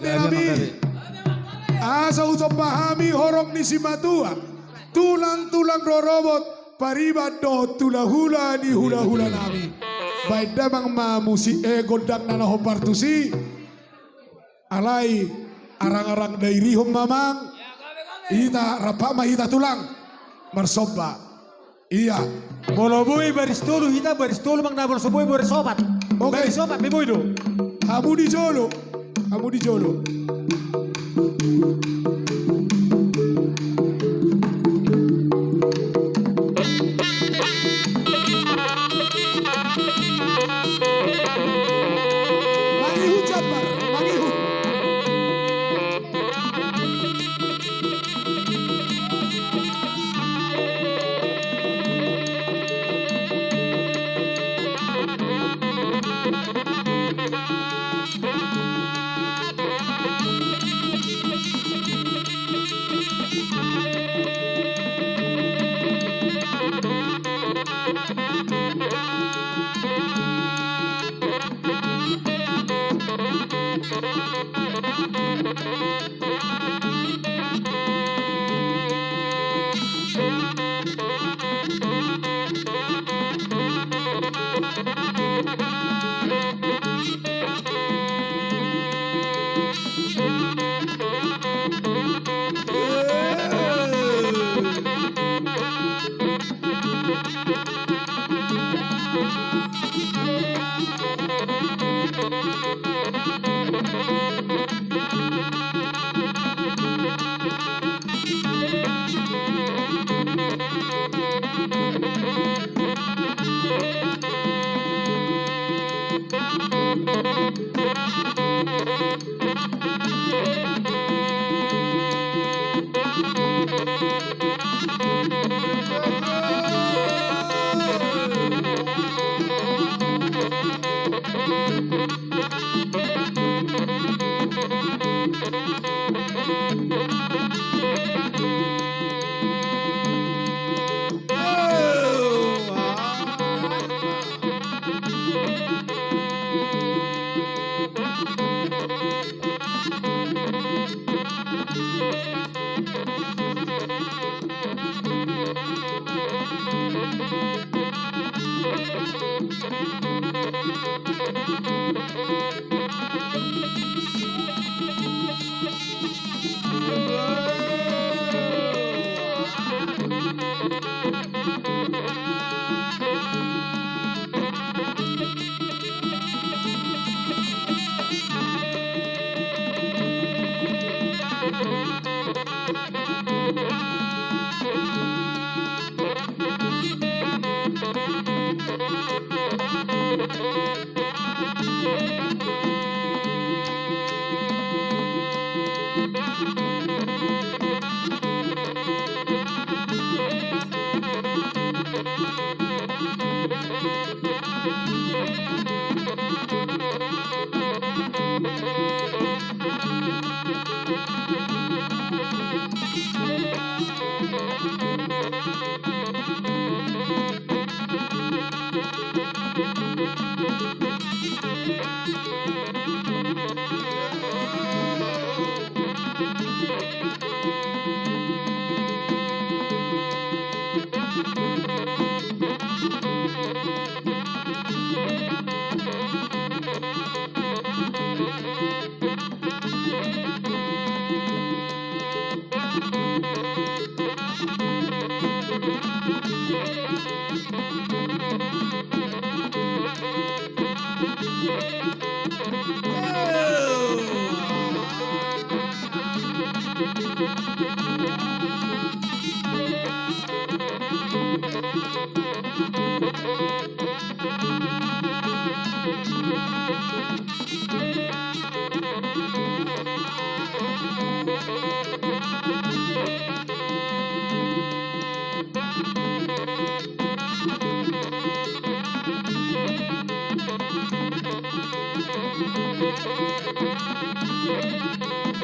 nami. Asa usap pahami horok ni si matua. Tulang-tulang rorobot paribat do tulahula ni hula-hula nami. Baik damang mamusi godang na nahopartusi. Alay arang-arang dairihom mamang. Ita rapa mahita tulang. Marsoba. Iya. Molobui baris tulu mang nabol sobui baris sobat. Oke. Baris sobat mi boy do. Hamu di Jolo. Hamu di Jolo. Mangihu Jabar, mangihu.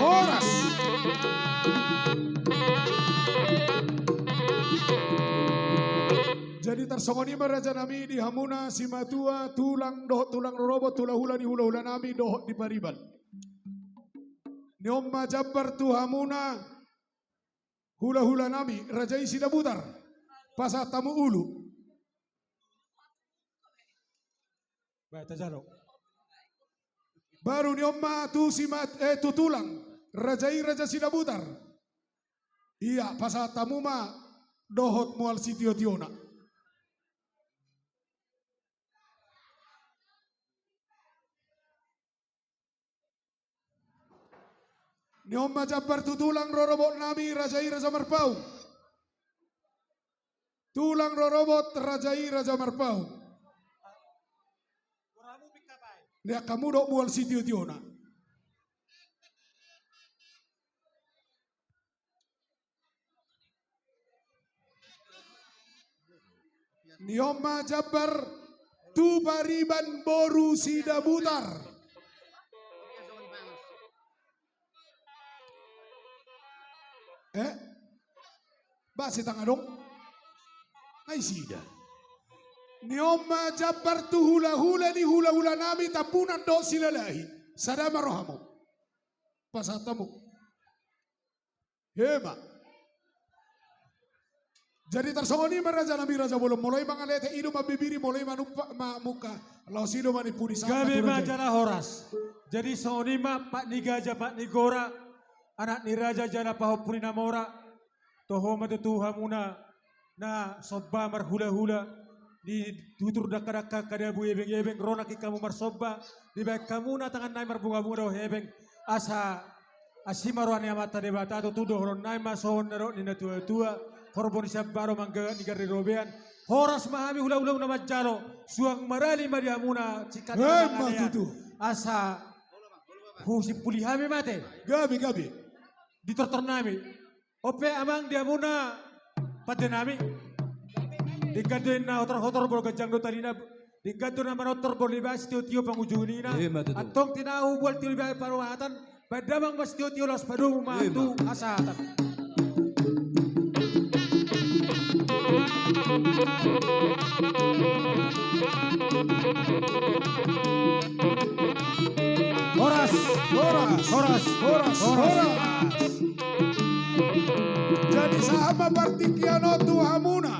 Oras. Jadi tersongoni meraja nami di hamuna simatua tulang doh tulang robot tulah hula ni hula hula nami doh di pariban. Nyomma Jabbar Tuhamuna hula-hula nami Rajai Sidabutar Pasat Tamu Ulu. Baik, tajaro. Baru Nyomma Tutulang Rajai Raja Sidabutar. Iya Pasat Tamuma Dohot Mual Sitio Tiona. Nyomma Jabbar Tutulang Rorobot Nami Rajai Raja Marpau. Tulang Rorobot Rajai Raja Marpau. Dia kamu dok mual sitio tiona. Nyomma Jabbar Tu Pariban Boru Sidabutar. Basi tanga dong. Ay sida. Nyomma Jabbar tu hula-hula ni hula-hula nami tapunan do silalahi. Sadama rohamo. Pasatamu. Hema. Jadi tersongoni meraja nabi raja bolong mulai mangalete idu mabibiri mulai manupa muka lau sido manipuri sama Gabi majalah horas. Jadi sonima Pak Nigaja Pak Nigora anak ni Raja Jana Pahopuni Namora toho matutuhamuna na sobba marhula-hula di tutur daka-daka kadabu ebeng-ebeng rona ki kamu marsobba di baik kamu na tangan nai marbunga-bunga do hebeng asa asimaruan ya mata debata atau tuduh ron nai masohon naro nina tua-tua korbon baro mangga ni gari robean horas mahami hula-hula na majalo suang marali madiamuna cikat tutu. asa husi pulihami mate Gabi. di tortor nami ope amang diamuna pada nami digaduin na hotor-hotor bol gajang do talina digaduin na manotor bol libas tio-tio pangujunina atong tinahu bol tio libas paruhatan badamang mas tio-tio los padung matu asatan Horas. Jadi sahabat Partikiano Tuhamuna